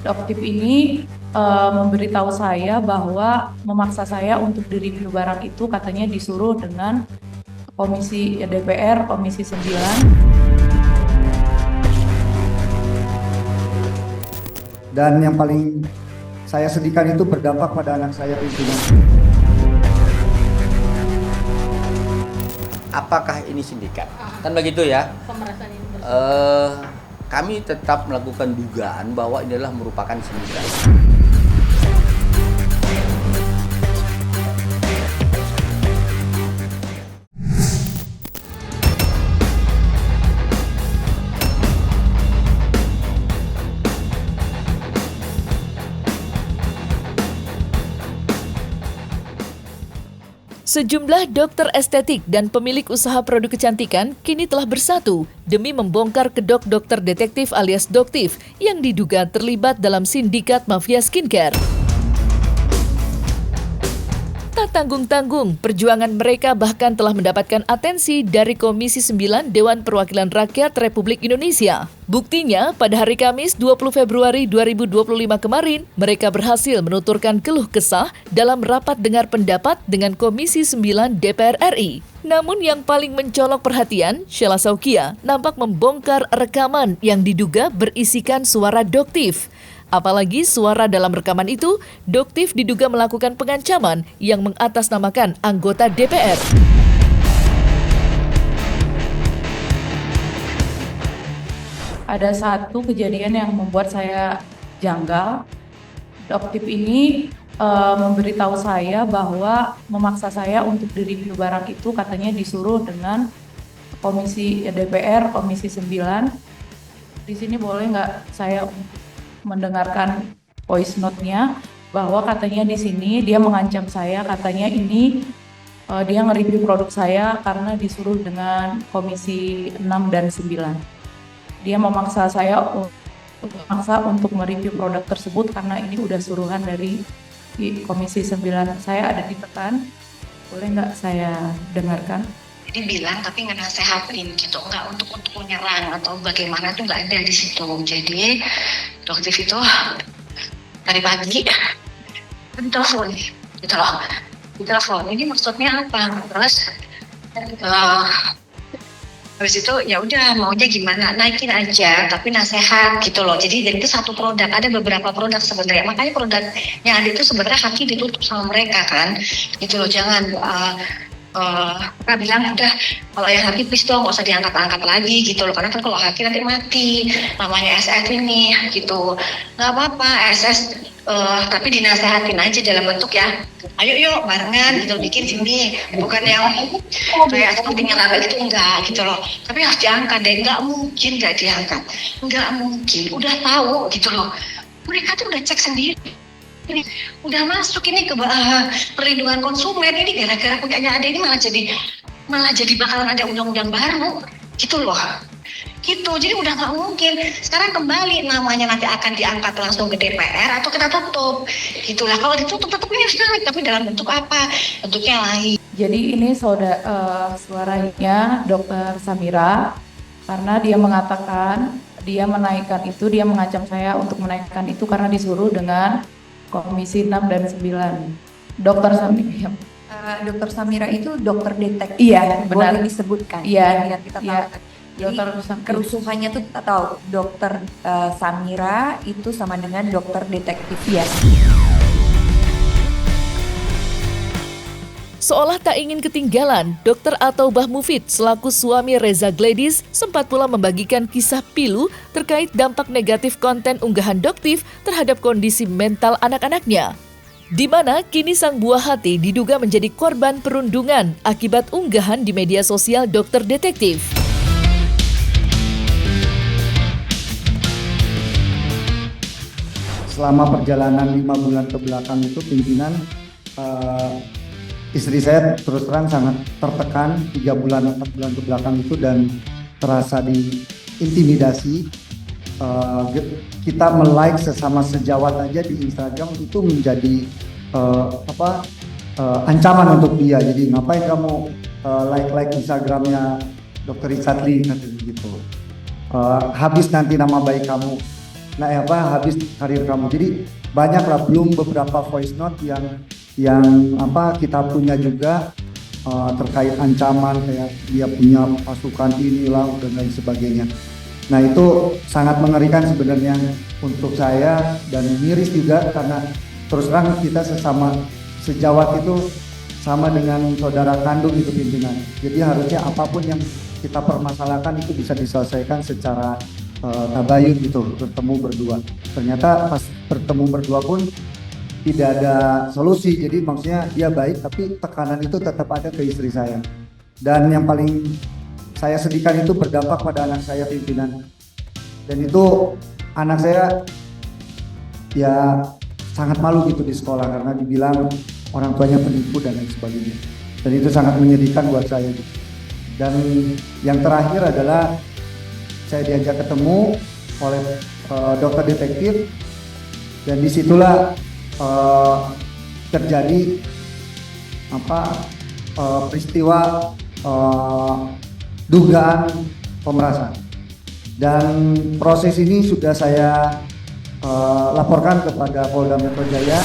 Doktif ini memberitahu saya bahwa memaksa saya untuk direview barang itu, katanya disuruh dengan Komisi DPR, Komisi 9. Dan yang paling saya sedihkan itu berdampak pada anak saya tentunya. Apakah ini sindikat? Kan begitu ya. Kami tetap melakukan dugaan bahwa ini adalah merupakan sindikat. Sejumlah dokter estetik dan pemilik usaha produk kecantikan kini telah bersatu demi membongkar kedok dokter detektif alias Doktif yang diduga terlibat dalam sindikat mafia skincare. Tak tanggung-tanggung, perjuangan mereka bahkan telah mendapatkan atensi dari Komisi 9 Dewan Perwakilan Rakyat Republik Indonesia. Buktinya, pada hari Kamis 20 Februari 2025 kemarin, mereka berhasil menuturkan keluh kesah dalam rapat dengar pendapat dengan Komisi 9 DPR RI. Namun yang paling mencolok perhatian, Sheila Saukia nampak membongkar rekaman yang diduga berisikan suara Doktif. Apalagi suara dalam rekaman itu, Doktif diduga melakukan pengancaman yang mengatasnamakan anggota DPR. Ada satu kejadian yang membuat saya janggal. Doktif ini memberitahu saya bahwa memaksa saya untuk direview barang itu, katanya disuruh dengan Komisi DPR, Komisi 9. Di sini boleh nggak saya mendengarkan voice note-nya, bahwa katanya di sini dia mengancam saya, katanya ini dia nge-review produk saya karena disuruh dengan Komisi 6 dan 9. Dia memaksa saya untuk mereview produk tersebut karena ini udah suruhan dari Komisi 9. Saya ada ditekan, boleh nggak saya dengarkan? Jadi bilang tapi nggak nasehatin gitu, nggak untuk menyerang atau bagaimana tuh nggak ada di situ. Jadi Doktif itu dari pagi ditelepon gitu loh, ditelepon ini maksudnya apa, terus habis itu ya udah maunya gimana, naikin aja tapi nasehat gitu loh. Jadi itu satu produk, ada beberapa produk sebenarnya, makanya produk yang ada itu sebenarnya haki ditutup sama mereka kan gitu loh. Jangan Kak bilang udah kalau yang haki please dong nggak usah diangkat-angkat lagi gitu loh, karena kan kalau haki nanti mati namanya SS ini gitu. Nggak apa-apa SS tapi dinasehatin aja dalam bentuk ya ayo yuk barengan gitu bikin sini, bukan yang kayak seperti nyerang gitu, enggak gitu loh, tapi harus diangkat deh. Nggak mungkin nggak diangkat, nggak mungkin, udah tahu gitu loh, mereka tuh udah cek sendiri. Ini udah masuk ini ke perlindungan konsumen, ini gara-gara punyanya ada ini malah jadi bakalan ada undang-undang baru gitu loh, gitu. Jadi udah nggak mungkin. Sekarang kembali namanya nanti akan diangkat langsung ke DPR atau kita tutup gitulah. Kalau ditutup tetap ini naik, tapi dalam bentuk apa, bentuknya lain. Jadi ini suaranya Dokter Samira, karena dia mengatakan dia mengancam saya untuk menaikkan itu karena disuruh dengan Komisi 6 dan 9. Dokter Samira. Dokter Samira itu dokter detektif. Iya, benar. Boleh disebutkan. Iya, biar kita tahu. iya. Jadi kerusuhannya tuh kita tahu dokter Samira itu sama dengan dokter detektif. Iya. Seolah tak ingin ketinggalan, Dr. Ataubah Mufid selaku suami Reza Gladys sempat pula membagikan kisah pilu terkait dampak negatif konten unggahan Doktif terhadap kondisi mental anak-anaknya. Di mana kini sang buah hati diduga menjadi korban perundungan akibat unggahan di media sosial dokter detektif. Selama perjalanan 5 bulan ke belakang itu pimpinan istri saya terus terang sangat tertekan 3 bulan 4 bulan ke belakang itu, dan terasa diintimidasi. Kita like sesama sejawat aja di Instagram itu menjadi ancaman untuk dia. Jadi ngapain kamu like Instagramnya Dr. Rizatli gitu. Habis nanti nama baik kamu. habis karir kamu. Jadi banyaklah, belum beberapa voice note yang kita punya juga terkait ancaman kayak dia punya pasukan inilah dan lain sebagainya. Nah itu sangat mengerikan sebenarnya untuk saya dan miris juga karena terus terang kita sesama sejawat itu sama dengan saudara kandung itu pimpinan. Jadi harusnya apapun yang kita permasalahkan itu bisa diselesaikan secara tabayun gitu, bertemu berdua. Ternyata pas bertemu berdua pun tidak ada solusi. Jadi maksudnya dia baik tapi tekanan itu tetap ada ke istri saya. Dan yang paling saya sedihkan itu berdampak pada anak saya pimpinan. Dan itu anak saya ya sangat malu gitu di sekolah karena dibilang orang tuanya penipu dan lain sebagainya. Dan itu sangat menyedihkan buat saya. Dan yang terakhir adalah saya diajak ketemu oleh dokter detektif dan disitulah terjadi peristiwa dugaan pemerasan. Dan proses ini sudah saya laporkan kepada Polda Metro Jaya.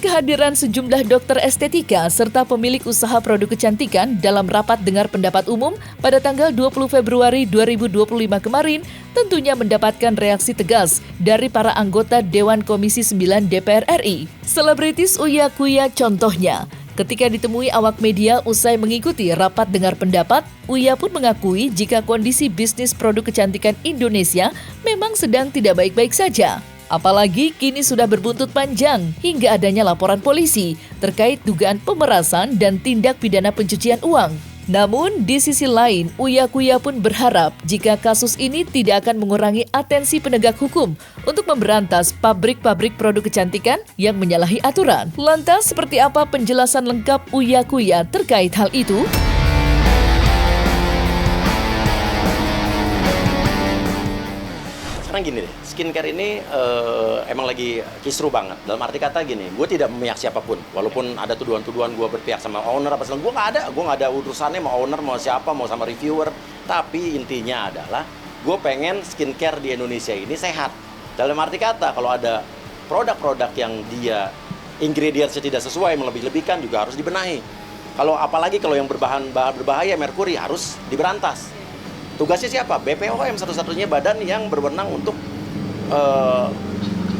Kehadiran sejumlah dokter estetika serta pemilik usaha produk kecantikan dalam rapat dengar pendapat umum pada tanggal 20 Februari 2025 kemarin tentunya mendapatkan reaksi tegas dari para anggota Dewan Komisi 9 DPR RI. Selebritis Uya Kuya contohnya. Ketika ditemui awak media usai mengikuti rapat dengar pendapat, Uya pun mengakui jika kondisi bisnis produk kecantikan Indonesia memang sedang tidak baik-baik saja. Apalagi kini sudah berbuntut panjang hingga adanya laporan polisi terkait dugaan pemerasan dan tindak pidana pencucian uang. Namun di sisi lain, Uya Kuya pun berharap jika kasus ini tidak akan mengurangi atensi penegak hukum untuk memberantas pabrik-pabrik produk kecantikan yang menyalahi aturan. Lantas seperti apa penjelasan lengkap Uya Kuya terkait hal itu? Sekarang gini deh, skincare ini emang lagi kisruh banget. Dalam arti kata gini, gue tidak memihak siapapun. Walaupun ada tuduhan-tuduhan gue berpihak sama owner apa segala, gue nggak ada urusannya mau owner, mau siapa, mau sama reviewer. Tapi intinya adalah, gue pengen skincare di Indonesia ini sehat. Dalam arti kata, kalau ada produk-produk yang dia ingredientsnya tidak sesuai, melebih-lebihkan juga harus dibenahi. Apalagi kalau yang bahan berbahaya, merkuri, harus diberantas. Tugasnya siapa? BPOM satu-satunya badan yang berwenang untuk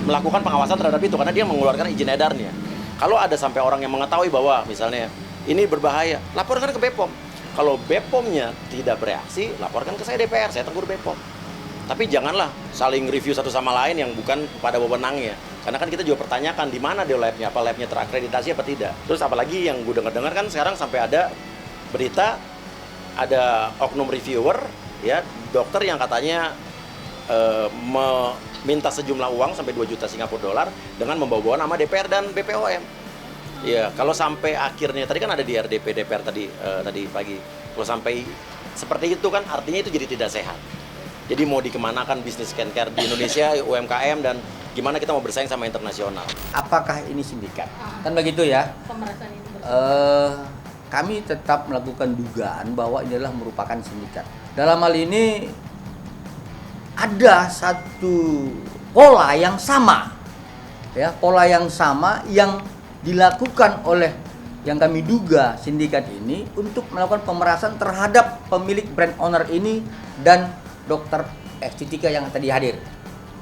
melakukan pengawasan terhadap itu karena dia mengeluarkan izin edarnya. Kalau ada sampai orang yang mengetahui bahwa misalnya ini berbahaya, laporkan ke BPOM. Kalau BPOM-nya tidak bereaksi, laporkan ke saya DPR, saya tegur BPOM. Tapi janganlah saling review satu sama lain yang bukan pada wewenangnya. Karena kan kita juga pertanyakan di mana dia labnya, apa labnya terakreditasi apa tidak. Terus apalagi yang gue dengar kan sekarang sampai ada berita ada oknum reviewer, ya dokter yang katanya meminta sejumlah uang sampai 2 juta Singapura dolar dengan membawa nama DPR dan BPOM. Ya kalau sampai akhirnya tadi kan ada di RDP DPR tadi pagi. Kalau sampai seperti itu kan artinya itu jadi tidak sehat. Jadi mau dikemanakan bisnis skincare di Indonesia, UMKM, dan gimana kita mau bersaing sama internasional. Apakah ini sindikat? Kan begitu ya. Pemerasan ini. Kami tetap melakukan dugaan bahwa ini adalah merupakan sindikat. Dalam hal ini ada satu pola yang sama, ya, pola yang sama yang dilakukan oleh yang kami duga sindikat ini untuk melakukan pemerasan terhadap pemilik brand owner ini dan dokter estetika yang tadi hadir.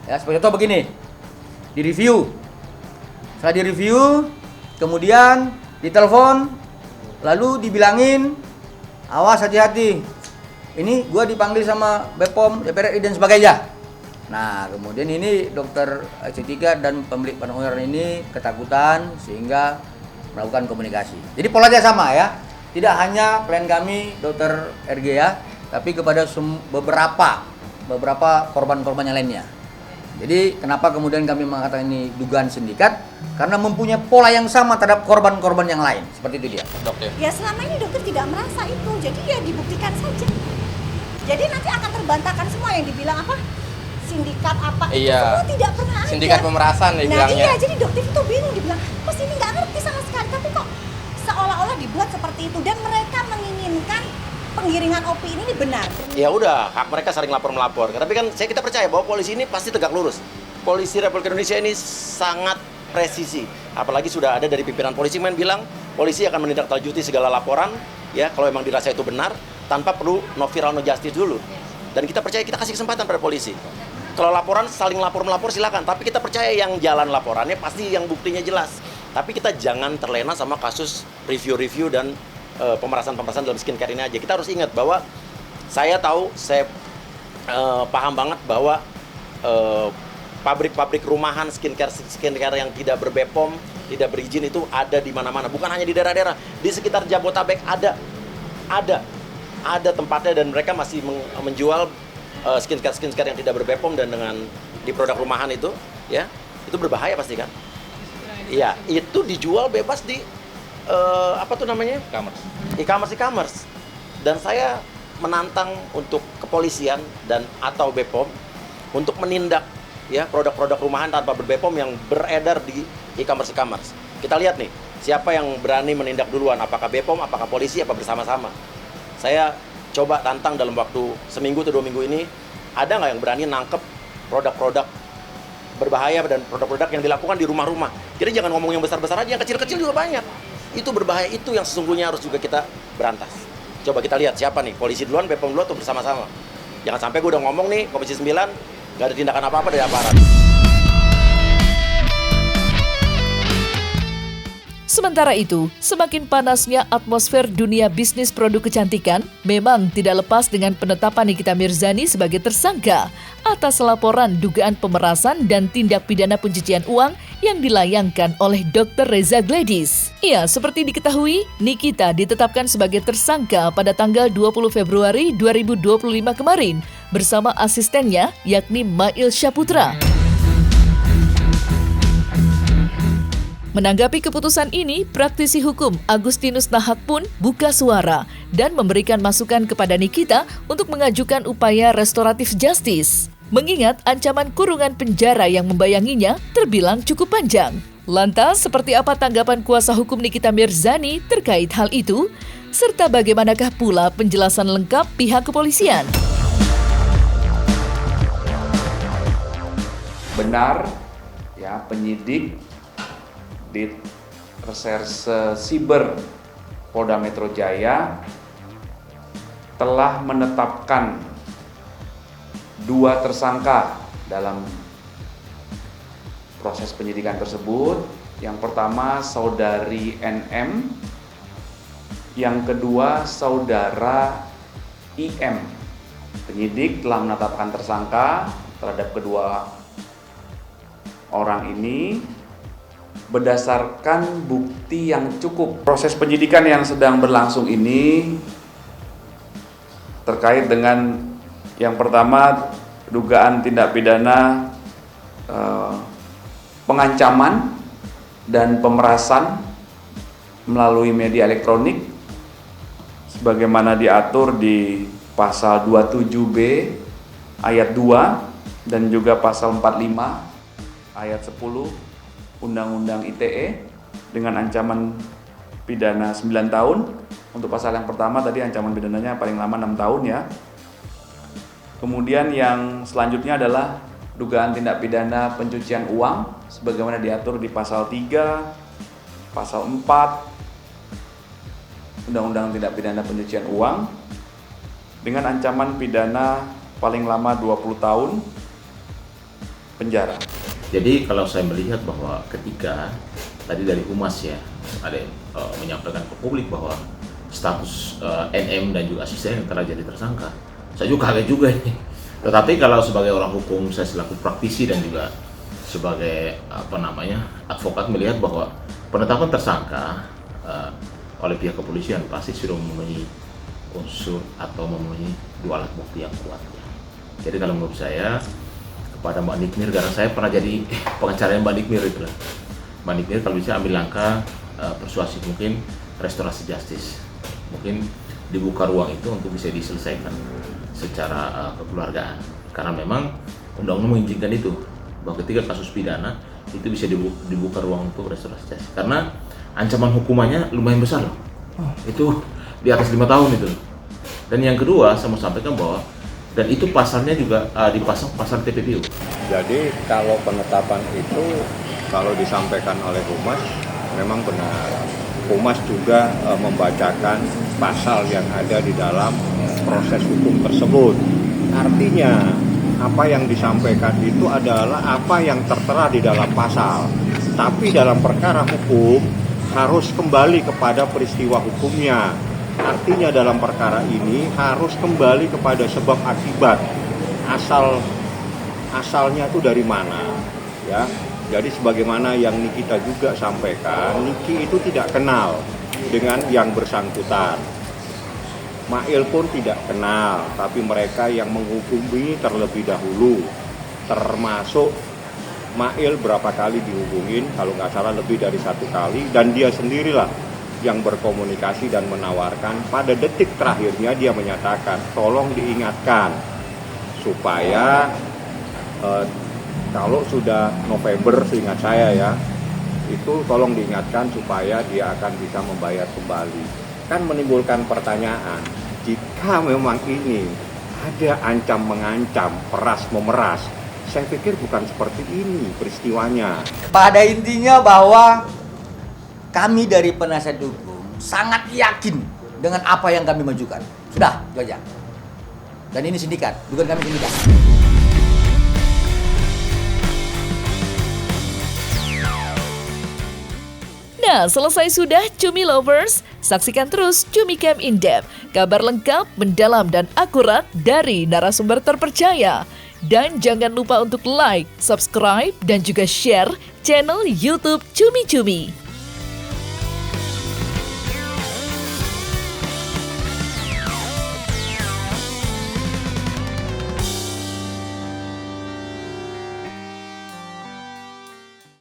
Ya, seperti itu begini, direview, setelah direview, kemudian ditelepon, lalu dibilangin, awas hati-hati, ini gua dipanggil sama BPOM, DPR RI dan sebagainya. Nah, kemudian ini dokter estetika dan pemilik brand owner ini ketakutan sehingga melakukan komunikasi. Jadi polanya sama ya, tidak hanya klien kami dokter RG ya, tapi kepada beberapa korban-korban yang lainnya. Jadi kenapa kemudian kami mengatakan ini dugaan sindikat? Karena mempunyai pola yang sama terhadap korban-korban yang lain. Seperti itu dia. Dokter. Ya selama ini dokter tidak merasa itu, jadi ya dibuktikan saja. Jadi nanti akan terbantahkan semua yang dibilang apa? Sindikat apa? Iya. Semua tidak pernah ada. Sindikat pemerasan dibilangnya. Nah iya, jadi dokter itu bingung, dibilang, kok ini nggak ngerti sama sekali, tapi kok seolah-olah dibuat seperti itu. Dan mereka menginginkan penggiringan opini ini benar. Ya udah, hak mereka saling lapor-melapor. Tapi kan kita percaya bahwa polisi ini pasti tegak lurus. Polisi Republik Indonesia ini sangat presisi. Apalagi sudah ada dari pimpinan polisi yang bilang polisi akan menindaklanjuti segala laporan ya kalau memang dirasa itu benar tanpa perlu no viral no justice dulu. Dan kita percaya, kita kasih kesempatan pada polisi. Kalau laporan saling lapor-melapor silakan, tapi kita percaya yang jalan laporannya pasti yang buktinya jelas. Tapi kita jangan terlena sama kasus review-review dan pemerasan-pemerasan dalam skincare ini aja. Kita harus ingat bahwa saya paham banget bahwa pabrik-pabrik rumahan skincare yang tidak ber-BPOM, tidak berizin itu ada di mana-mana. Bukan hanya di daerah-daerah, di sekitar Jabotabek ada tempatnya, dan mereka masih menjual skincare yang tidak ber-BPOM dan dengan di produk rumahan itu, ya itu berbahaya pasti kan? Iya, itu dijual bebas di e-commerce. Dan saya menantang untuk kepolisian dan atau BPOM untuk menindak ya produk-produk rumahan tanpa ber-BPOM yang beredar di e-commerce. Kita lihat nih, siapa yang berani menindak duluan, apakah BPOM, apakah polisi, apa bersama-sama. Saya coba tantang dalam waktu seminggu atau 2 minggu ini, ada nggak yang berani nangkep produk-produk berbahaya dan produk-produk yang dilakukan di rumah-rumah. Jadi jangan ngomong yang besar-besar aja, yang kecil-kecil juga banyak. Itu berbahaya, itu yang sesungguhnya harus juga kita berantas. Coba kita lihat siapa nih, polisi duluan, BPOM duluan, atau bersama-sama. Jangan sampai gue udah ngomong nih, Komisi 9, nggak ada tindakan apa-apa dari aparat. Sementara itu, semakin panasnya atmosfer dunia bisnis produk kecantikan memang tidak lepas dengan penetapan Nikita Mirzani sebagai tersangka atas laporan dugaan pemerasan dan tindak pidana pencucian uang yang dilayangkan oleh Dr. Reza Gladys. Ya, seperti diketahui, Nikita ditetapkan sebagai tersangka pada tanggal 20 Februari 2025 kemarin bersama asistennya yakni Mail Syaputra. Menanggapi keputusan ini, praktisi hukum Agustinus Nahak pun buka suara dan memberikan masukan kepada Nikita untuk mengajukan upaya restoratif justice. Mengingat ancaman kurungan penjara yang membayanginya terbilang cukup panjang. Lantas, seperti apa tanggapan kuasa hukum Nikita Mirzani terkait hal itu? Serta bagaimanakah pula penjelasan lengkap pihak kepolisian? Benar, ya, penyidik di Reserse Siber Polda Metro Jaya telah menetapkan 2 tersangka dalam proses penyidikan tersebut. Yang pertama saudari NM, yang kedua saudara IM. Penyidik telah menetapkan tersangka terhadap kedua orang ini berdasarkan bukti yang cukup. Proses penyidikan yang sedang berlangsung ini terkait dengan yang pertama dugaan tindak pidana pengancaman dan pemerasan melalui media elektronik sebagaimana diatur di pasal 27B ayat 2 dan juga pasal 45 ayat 10 Undang-Undang ITE dengan ancaman pidana 9 tahun. Untuk pasal yang pertama tadi ancaman pidananya paling lama 6 tahun ya. Kemudian yang selanjutnya adalah dugaan tindak pidana pencucian uang sebagaimana diatur di pasal 3, pasal 4 Undang-Undang Tindak Pidana Pencucian Uang dengan ancaman pidana paling lama 20 tahun penjara. Jadi kalau saya melihat bahwa ketika tadi dari Humas ya ada yang menyampaikan ke publik bahwa status NM dan juga asisten yang telah jadi tersangka, saya juga kaget juga ini. Tetapi kalau sebagai orang hukum, saya selaku praktisi dan juga sebagai advokat melihat bahwa penetapan tersangka oleh pihak kepolisian pasti sudah memenuhi unsur atau memenuhi 2 alat bukti yang kuat. Ya. Jadi kalau menurut saya pada Mbak Nikmir, karena saya pernah jadi pengacara Mbak Nikmir itu lah. Mbak Nikmir kalau bisa ambil langkah persuasif, mungkin restorasi justice, mungkin dibuka ruang itu untuk bisa diselesaikan secara kekeluargaan. Karena memang undang-undang mengizinkan itu, bahwa ketika kasus pidana itu bisa dibuka ruang untuk restorasi justice. Karena ancaman hukumannya lumayan besar loh. Itu di atas 5 tahun itu. Dan yang kedua, saya mau sampaikan bahwa dan itu pasalnya juga dipasang pasal TPPU. Jadi kalau penetapan itu kalau disampaikan oleh Humas memang benar. Humas juga membacakan pasal yang ada di dalam proses hukum tersebut. Artinya apa yang disampaikan itu adalah apa yang tertera di dalam pasal. Tapi dalam perkara hukum harus kembali kepada peristiwa hukumnya. Artinya dalam perkara ini harus kembali kepada sebab akibat, asalnya itu dari mana, ya. Jadi sebagaimana yang Nikita juga sampaikan, Niki itu tidak kenal dengan yang bersangkutan. Mail pun tidak kenal, tapi mereka yang menghubungi terlebih dahulu, termasuk Mail berapa kali dihubungin, kalau nggak salah lebih dari 1 kali, dan dia sendirilah yang berkomunikasi dan menawarkan. Pada detik terakhirnya dia menyatakan tolong diingatkan supaya kalau sudah November seingat saya ya, itu tolong diingatkan supaya dia akan bisa membayar kembali. Kan menimbulkan pertanyaan, jika memang ini ada ancam mengancam, peras memeras, saya pikir bukan seperti ini peristiwanya. Pada intinya bahwa kami dari penasihat hukum sangat yakin dengan apa yang kami majukan. Sudah, itu aja. Dan ini sindikat, bukan kami sindikat. Nah, selesai sudah Cumi Lovers. Saksikan terus Cumi Camp In Depth, kabar lengkap, mendalam, dan akurat dari narasumber terpercaya. Dan jangan lupa untuk like, subscribe, dan juga share channel YouTube Cumi Cumi.